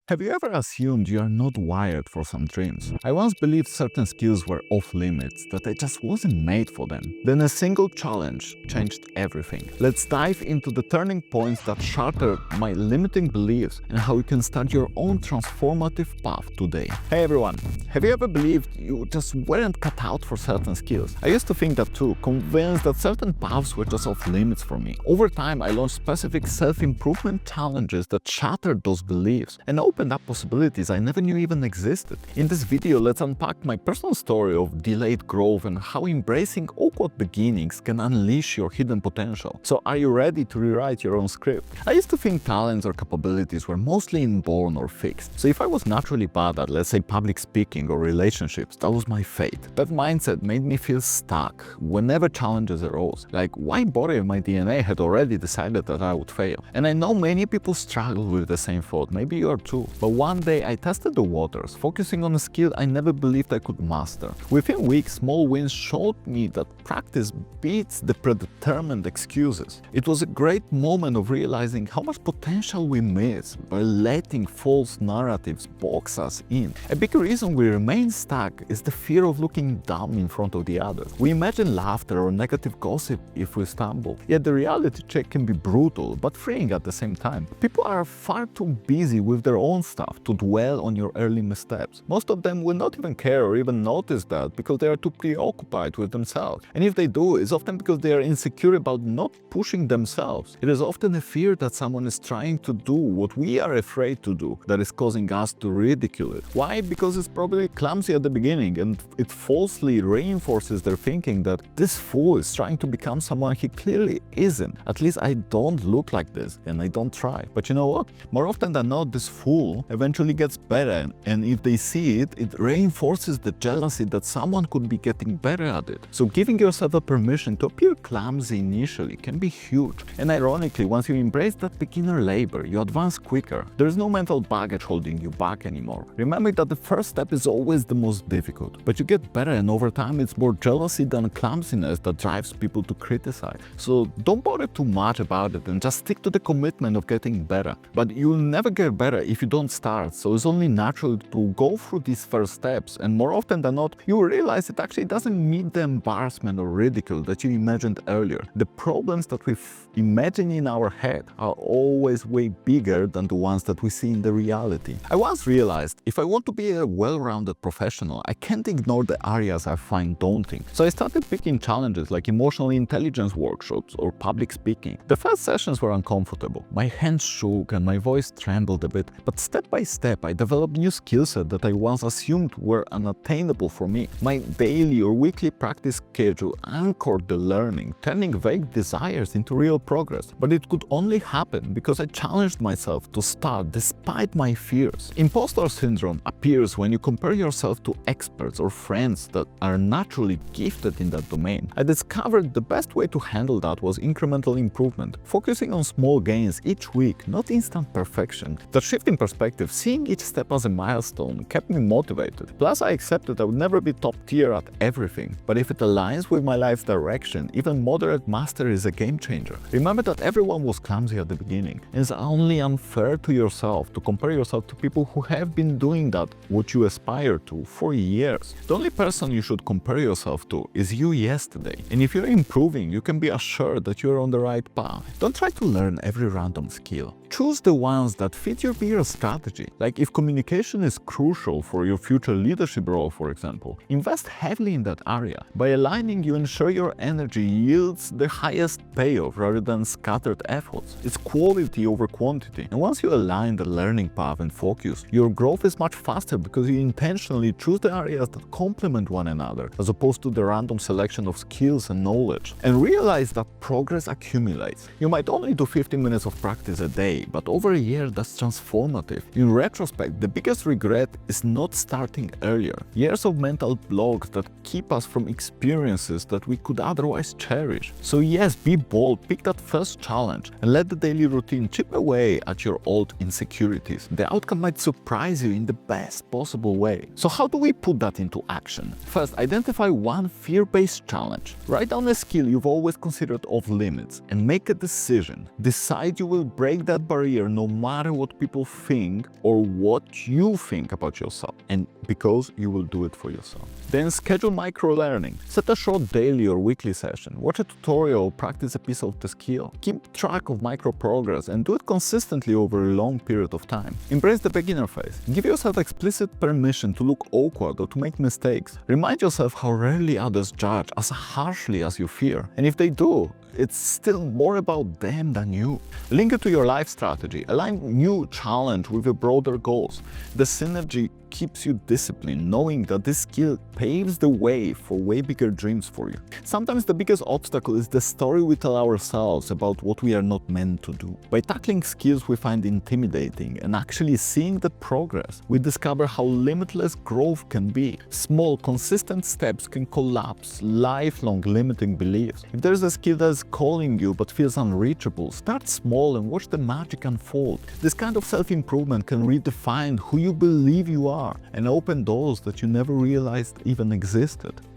Have you ever assumed you are not wired for some dreams? I once believed certain skills were off limits, that I just wasn't made for them. Then a single challenge changed everything. Let's dive into the turning points that shattered my limiting beliefs and how you can start your own transformative path today. Hey everyone, have you ever believed you just weren't cut out for certain skills? I used to think that too, convinced that certain paths were just off limits for me. Over time, I launched specific self-improvement challenges that shattered those beliefs and opened up possibilities I never knew even existed. In this video, let's unpack my personal story of delayed growth and how embracing awkward beginnings can unleash your hidden potential. So are you ready to rewrite your own script? I used to think talents or capabilities were mostly inborn or fixed. So if I was naturally bad at, let's say, public speaking or relationships, that was my fate. That mindset made me feel stuck whenever challenges arose. Like, why bother if my DNA had already decided that I would fail? And I know many people struggle with the same thought, maybe you are too. But one day I tested the waters, focusing on a skill I never believed I could master. Within weeks, small wins showed me that practice beats the predetermined excuses. It was a great moment of realizing how much potential we miss by letting false narratives box us in. A big reason we remain stuck is the fear of looking dumb in front of the others. We imagine laughter or negative gossip if we stumble. Yet the reality check can be brutal but freeing at the same time. People are far too busy with their own stuff to dwell on your early missteps. Most of them will not even care or even notice that because they are too preoccupied with themselves. And if they do, it's often because they are insecure about not pushing themselves. It is often a fear that someone is trying to do what we are afraid to do that is causing us to ridicule it. Why? Because it's probably clumsy at the beginning and it falsely reinforces their thinking that this fool is trying to become someone he clearly isn't. At least I don't look like this and I don't try. But you know what? More often than not, this fool eventually gets better, and if they see it, it reinforces the jealousy that someone could be getting better at it. So giving yourself a permission to appear clumsy initially can be huge. And ironically, once you embrace that beginner labor, you advance quicker. There is no mental baggage holding you back anymore. Remember that the first step is always the most difficult, but you get better, and over time it's more jealousy than clumsiness that drives people to criticize. So don't bother too much about it and just stick to the commitment of getting better. But you'll never get better if you don't start, so it's only natural to go through these first steps, and more often than not, you will realize it actually doesn't meet the embarrassment or ridicule that you imagined earlier. The problems that we imagine in our head are always way bigger than the ones that we see in the reality. I once realized if I want to be a well-rounded professional, I can't ignore the areas I find daunting. So I started picking challenges like emotional intelligence workshops or public speaking. The first sessions were uncomfortable. My hands shook and my voice trembled a bit, but step by step I developed new skill sets that I once assumed were unattainable for me. My daily or weekly practice schedule anchored the learning, turning vague desires into real progress. But it could only happen because I challenged myself to start despite my fears. Impostor syndrome appears when you compare yourself to experts or friends that are naturally gifted in that domain. I discovered the best way to handle that was incremental improvement, focusing on small gains each week, not instant perfection. The shift in perspective, seeing each step as a milestone, kept me motivated. Plus, I accepted I would never be top tier at everything, but if it aligns with my life's direction, even moderate mastery is a game changer. Remember that everyone was clumsy at the beginning, and it's only unfair to yourself to compare yourself to people who have been doing that, what you aspire to, for years. The only person you should compare yourself to is you yesterday, and if you're improving, you can be assured that you're on the right path. Don't try to learn every random skill. Choose the ones that fit your bigger strategy. Like if communication is crucial for your future leadership role, for example, invest heavily in that area. By aligning, you ensure your energy yields the highest payoff rather than scattered efforts. It's quality over quantity. And once you align the learning path and focus, your growth is much faster because you intentionally choose the areas that complement one another, as opposed to the random selection of skills and knowledge. And realize that progress accumulates. You might only do 15 minutes of practice a day, but over a year that's transformative. In retrospect, the biggest regret is not starting earlier. Years of mental blocks that keep us from experiences that we could otherwise cherish. So yes, be bold, pick that first challenge, and let the daily routine chip away at your old insecurities. The outcome might surprise you in the best possible way. So how do we put that into action? First, identify one fear-based challenge. Write down a skill you've always considered off limits and make a decision. Decide you will break that barrier no matter what people think or what you think about yourself, and because you will do it for yourself. Then schedule micro-learning. Set a short daily or weekly session. Watch a tutorial or practice a piece of the skill. Keep track of micro-progress and do it consistently over a long period of time. Embrace the beginner phase. Give yourself explicit permission to look awkward or to make mistakes. Remind yourself how rarely others judge as harshly as you fear. And if they do, it's still more about them than you. Link it to your life strategy. Align new challenge with your broader goals. The synergy keeps you disciplined, knowing that this skill paves the way for way bigger dreams for you. Sometimes the biggest obstacle is the story we tell ourselves about what we are not meant to do. By tackling skills we find intimidating and actually seeing the progress, we discover how limitless growth can be. Small, consistent steps can collapse lifelong limiting beliefs. If there's a skill that's calling you but feels unreachable, start small and watch the magic unfold. This kind of self-improvement can redefine who you believe you are and open doors that you never realized even existed.